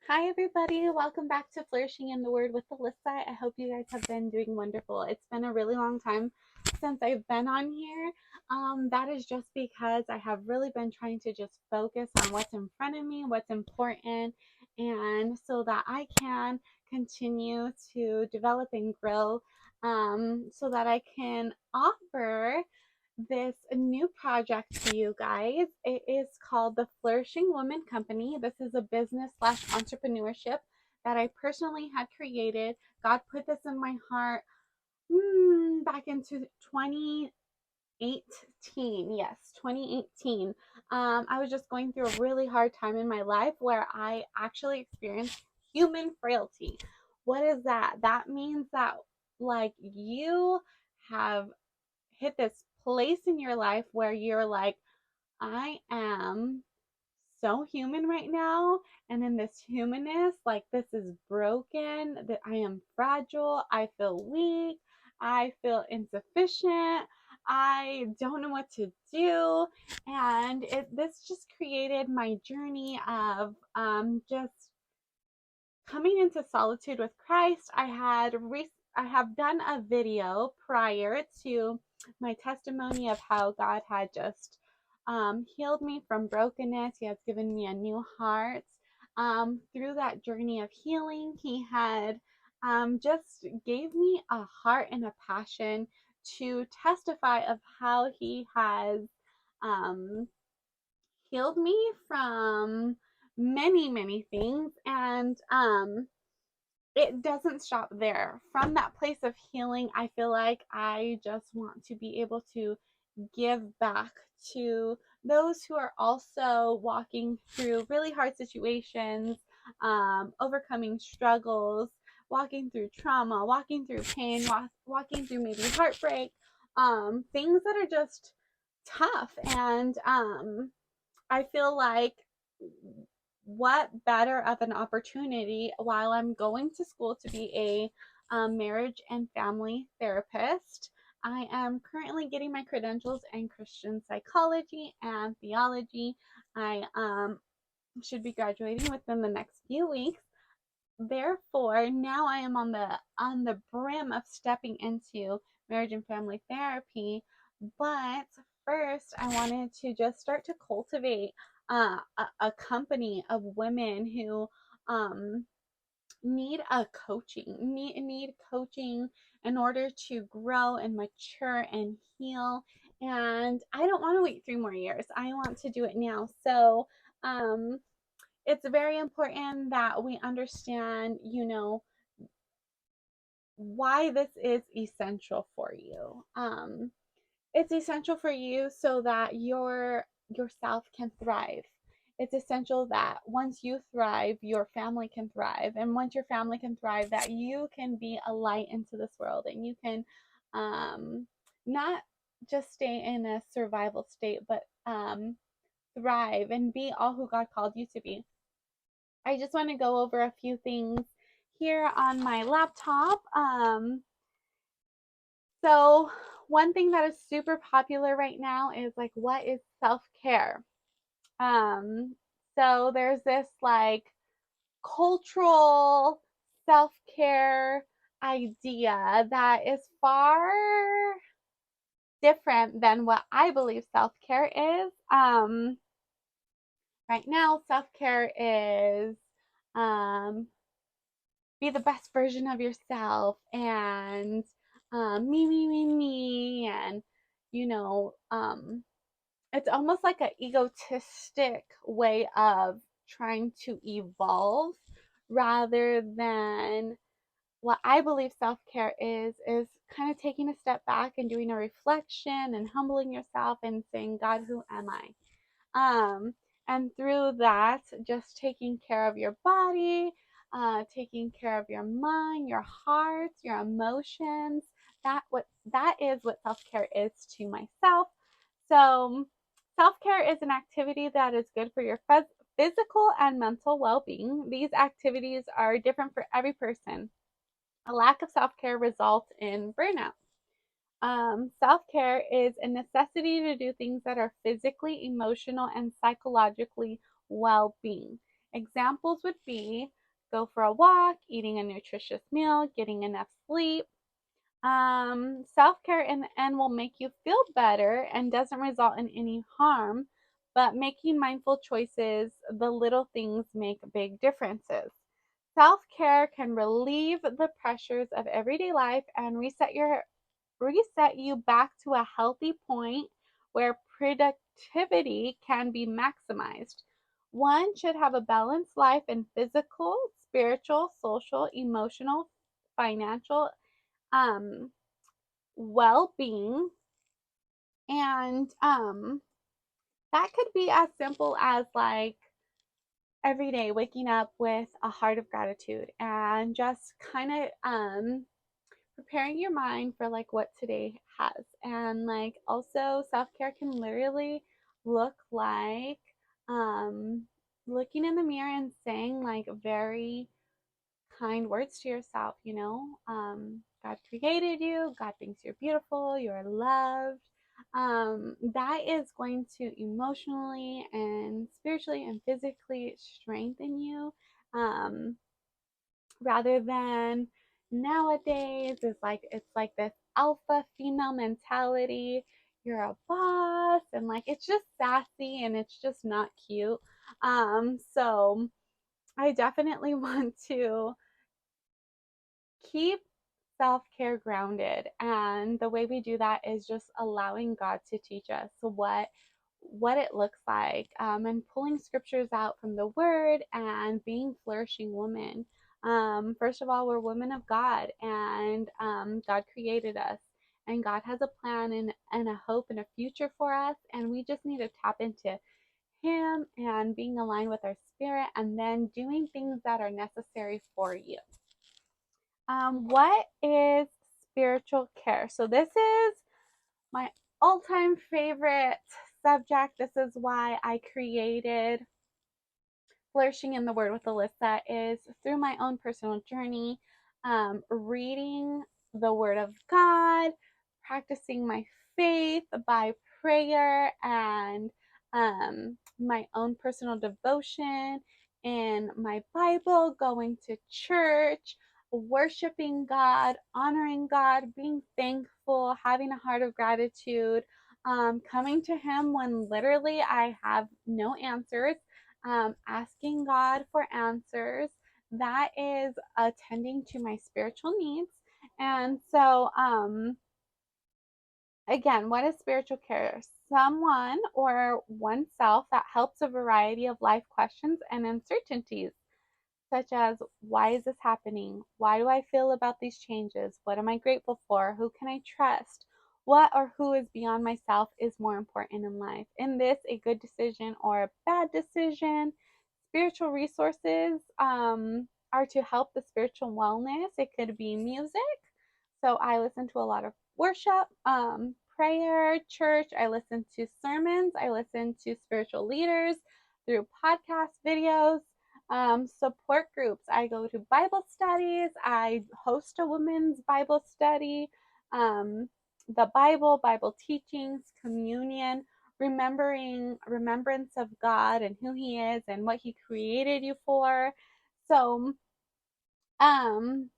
Hi, everybody. Welcome back to Flourishing in the Word with Alyssa. I hope you guys have been doing wonderful. It's been a really long time since I've been on here. That is just because I have really been trying to just focus on what's in front of me, what's important, and so that I can continue to develop and grow so that I can offer this new project to you guys. It is called the Flourishing Woman Company. This is a business slash entrepreneurship that I personally had created. God put this in my heart back into 2018. Yes, 2018. I was just going through a really hard time in my life where I actually experienced human frailty. What is that? That means that, like, you have hit this place in your life where you're like, I am so human right now. And in this humanness, like, this is broken, that I am fragile, I feel weak, I feel insufficient, I don't know what to do. And this just created my journey of just coming into solitude with Christ. I have done a video prior to my testimony of how God had just healed me from brokenness. He has given me a new heart. Through that journey of healing, He had just gave me a heart and a passion to testify of how He has um, healed me from many things. And it doesn't stop there. From that place of healing, I feel like I just want to be able to give back to those who are also walking through really hard situations, overcoming struggles, walking through trauma, walking through pain, walking through maybe heartbreak, things that are just tough. And I feel like, what better of an opportunity while I'm going to school to be a marriage and family therapist. I am currently getting my credentials in Christian psychology and theology. I should be graduating within the next few weeks. Therefore, now I am on the brim of stepping into marriage and family therapy. But first, I wanted to just start to cultivate a company of women who need coaching in order to grow and mature and heal. And I don't want to wait 3 more years. I want to do it now. So um, it's very important that we understand, why this is essential for you. It's essential for you so that yourself can thrive. It's essential that once you thrive, your family can thrive, and once your family can thrive, that you can be a light into this world, and you can not just stay in a survival state, but thrive and be all who God called you to be. I just want to go over a few things here on my laptop. So one thing that is super popular right now is, like, what is self-care? Um, so there's this, like, cultural self-care idea that is far different than what I believe self-care is. Right now, self-care is um, be the best version of yourself, and me, and you know, it's almost like an egotistic way of trying to evolve, rather than what I believe self care is kind of taking a step back and doing a reflection and humbling yourself and saying, God, who am I? Um, and through that, just taking care of your body, taking care of your mind, your heart, your emotions. That is what self care is to myself. So, self care is an activity that is good for your physical and mental well being. These activities are different for every person. A lack of self care results in burnout. Self care is a necessity to do things that are physically, emotional, and psychologically well being. Examples would be go for a walk, eating a nutritious meal, getting enough sleep. Self-care in the end will make you feel better and doesn't result in any harm, but making mindful choices, the little things make big differences. Self-care can relieve the pressures of everyday life and reset you back to a healthy point where productivity can be maximized. One should have a balanced life in physical, spiritual, social, emotional, financial, um, well being. And that could be as simple as like every day waking up with a heart of gratitude and just kind of preparing your mind for like what today has. And like also self-care can literally look like um looking in the mirror and saying like very kind words to yourself, God created you, God thinks you're beautiful, you're loved. That is going to emotionally and spiritually and physically strengthen you. Um, Rather than nowadays it's like this alpha female mentality. You're a boss and like it's just sassy and it's just not cute. So I definitely want to keep self-care grounded, and the way we do that is just allowing God to teach us what it looks like, and pulling scriptures out from the word and being flourishing women. First of all, we're women of God, and God created us, and God has a plan and a hope and a future for us, and we just need to tap into him and being aligned with our spirit and then doing things that are necessary for you. What is spiritual care? So this is my all-time favorite subject. This is why I created Flourishing in the Word with Alyssa, is through my own personal journey, reading the Word of God, practicing my faith by prayer, and my own personal devotion in my Bible, going to church, worshiping God, honoring God, being thankful, having a heart of gratitude, coming to Him when literally I have no answers, asking God for answers. That is attending to my spiritual needs. And so, again, what is spiritual care? Someone or oneself that helps a variety of life questions and uncertainties, such as why is this happening? Why do I feel about these changes? What am I grateful for? Who can I trust? What or who is beyond myself is more important in life? In this, a good decision or a bad decision? Spiritual resources are to help the spiritual wellness. It could be music. So I listen to a lot of worship, prayer, church. I listen to sermons. I listen to spiritual leaders through podcast videos, support groups. I go to Bible studies. I host a women's Bible study. The Bible teachings, communion, remembrance of God and who He is and what He created you for. So, um,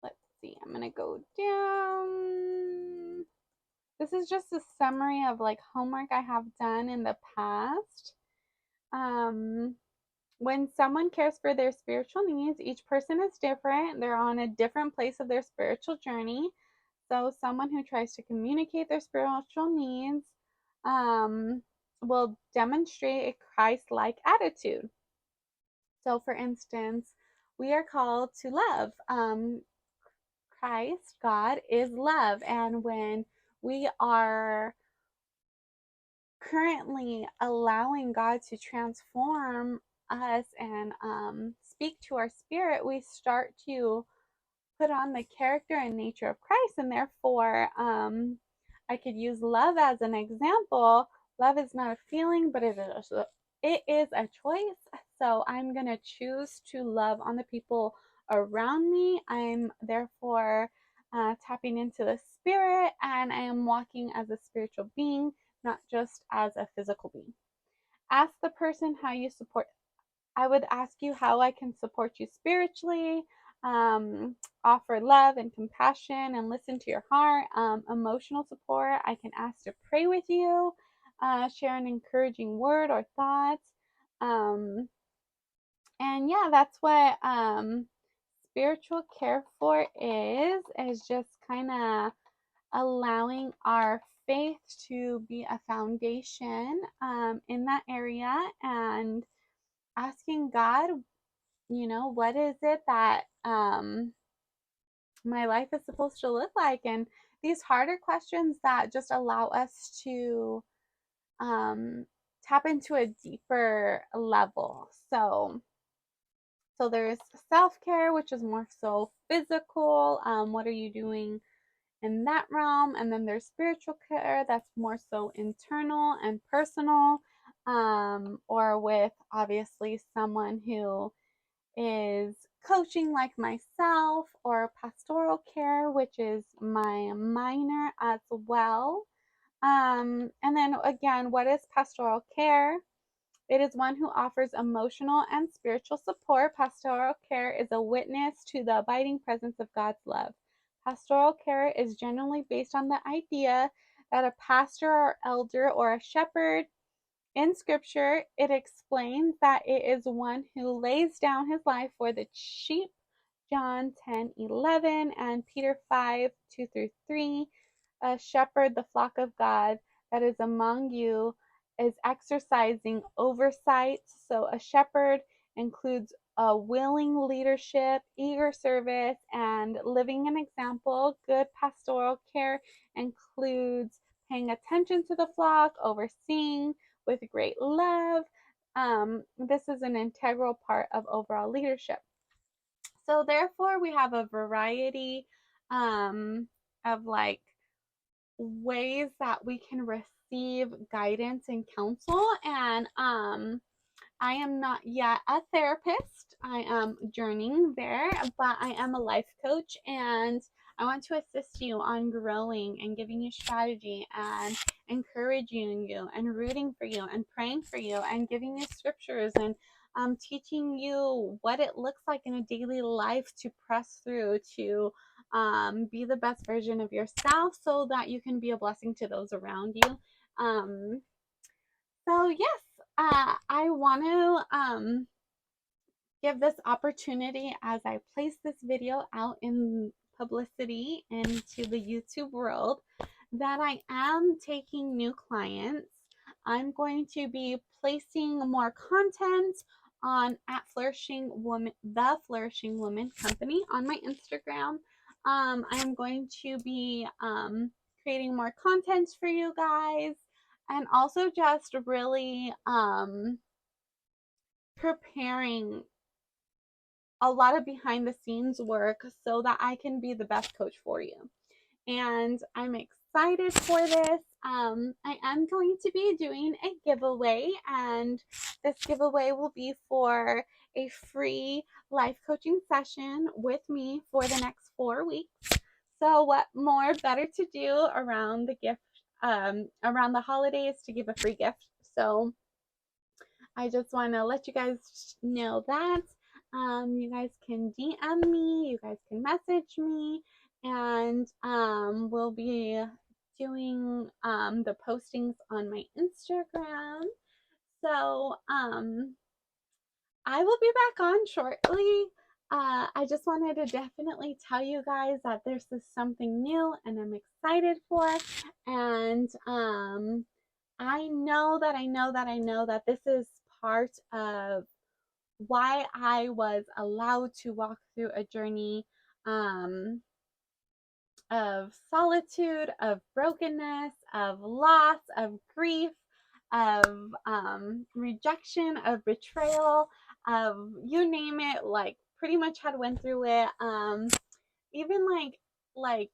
let's see. I'm gonna go down. This is just a summary of like homework I have done in the past. Um, when someone cares for their spiritual needs, each person is different. They're on a different place of their spiritual journey. So, someone who tries to communicate their spiritual needs um, will demonstrate a Christ like attitude. So, for instance, we are called to love. Christ, God, is love. And when we are currently allowing God to transform us and speak to our spirit, we start to put on the character and nature of Christ. And therefore, I could use love as an example. Love is not a feeling, but it is a choice. So I'm going to choose to love on the people around me. I'm therefore tapping into the spirit, and I am walking as a spiritual being, not just as a physical being. ask the person how you support. I would ask you how I can support you spiritually, offer love and compassion and listen to your heart. Emotional support, I can ask to pray with you, share an encouraging word or thought. Um, and yeah, that's what spiritual care for is just kind of allowing our faith to be a foundation in that area, and asking God, what is it that my life is supposed to look like? And these harder questions that just allow us to um, tap into a deeper level. So there's self-care, which is more so physical. What are you doing in that realm? And then there's spiritual care that's more so internal and personal, or with obviously someone who is coaching like myself, or pastoral care, which is my minor as well. And then again, what is pastoral care? It is one who offers emotional and spiritual support. Pastoral care is a witness to the abiding presence of God's love. Pastoral care is generally based on the idea that a pastor or elder or a shepherd in scripture, it explains that it is one who lays down his life for the sheep, John 10:11, and Peter 5:2-3. A shepherd, the flock of God that is among you, is exercising oversight. So a shepherd includes a willing leadership, eager service, and living an example. Good pastoral care includes paying attention to the flock, overseeing with great love. This is an integral part of overall leadership. So therefore, we have a variety of like ways that we can receive guidance and counsel. And I am not yet a therapist. I am journeying there, but I am a life coach, and I want to assist you on growing and giving you strategy and encouraging you and rooting for you and praying for you and giving you scriptures and teaching you what it looks like in a daily life to press through, to be the best version of yourself so that you can be a blessing to those around you. So yes, I want to give this opportunity as I place this video out in publicity into the YouTube world that I am taking new clients. I'm going to be placing more content on at Flourishing Woman, the Flourishing Woman Company on my Instagram. I'm going to be creating more content for you guys, and also just really preparing a lot of behind the scenes work so that I can be the best coach for you. And I'm excited for this. I am going to be doing a giveaway, and this giveaway will be for a free life coaching session with me for the next 4 weeks. So, what more better to do around the gift, around the holidays, to give a free gift? So, I just want to let you guys know that. You guys can DM me, you guys can message me, and we'll be doing the postings on my Instagram. So I will be back on shortly. I just wanted to definitely tell you guys that this is something new and I'm excited for. And I know that this is part of why I was allowed to walk through a journey of solitude, of brokenness, of loss, of grief, of rejection, of betrayal, of you name it. Like pretty much had went through it. Even like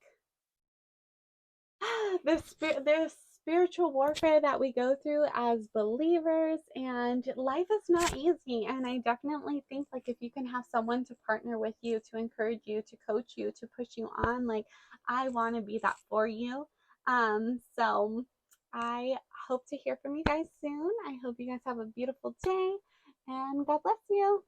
the spiritual warfare that we go through as believers, and life is not easy. And I definitely think like if you can have someone to partner with you, to encourage you, to coach you, to push you on, like I want to be that for you. So I hope to hear from you guys soon. I hope you guys have a beautiful day, and God bless you.